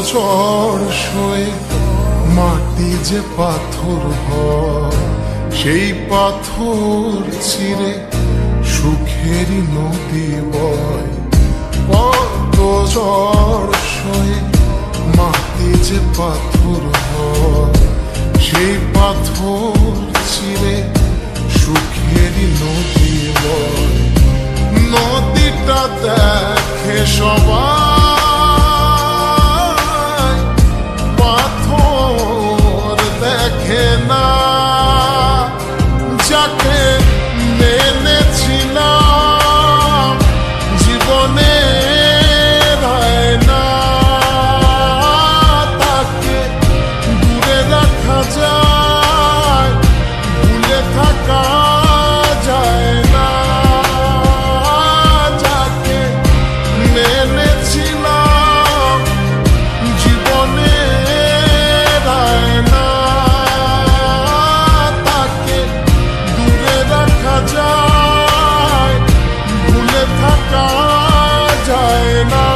ঝড় সয়ে মাটি যে পাথর হয়, সেই পাথর চিরে সুখেরই নদী বয়। কত ঝড় সয়ে মাটি যে পাথর হয়, সেই পাথর চিরে সুখেরই নদী বয়। নদীটা দেখে সবাই, পাথর দেখে না। যাকে মেনেছিলাম জীবনে না, তাকে দূরে রাখা যায়, ভুলে থাকা যায় না। যাকে মেনেছিলাম জীবনে না, তাকে দূরে রাখা যায়, ভুলে থাকা যায় না।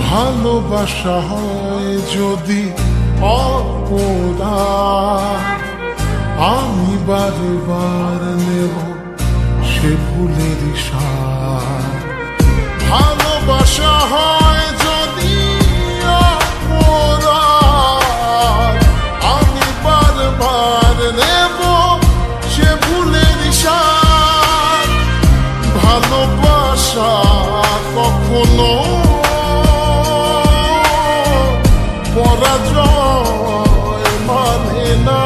ভালোবাসা হয় যদি অপরাধ, আমি বারবার নেব সে ভুলের সার। ভালোবাসা হয় যদি অপরাধ, আমি বারবার নেব সে ভুলের সার। ভালোবাসা কখনো পরাজয় মানে না।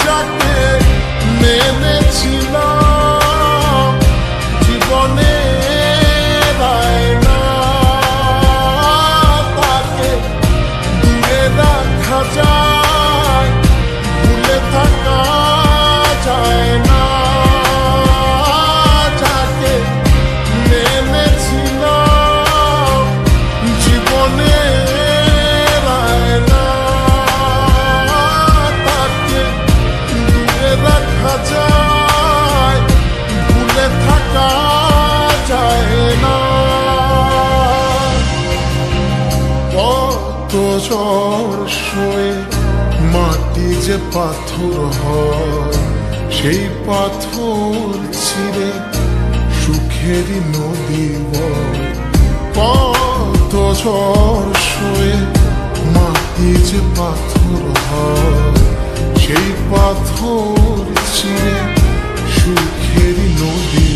যাকে মেনেছিলাম জীবনে না, তাকে দূরে রাখা যায়, ভুলে থাকা যায় না। যাকে মেনেছিলাম জীবনে রাখা যায়, ভুলে থাকা যায় না। কত ঝড় সয়ে মাটি যে পাথর হয়, সেই পাথর চিরে সুখেরই নদী বয়। কত ঝড় সয়ে মাটি যে পাথর হয়, সেই পাথর চিরে সুখেরই নদী।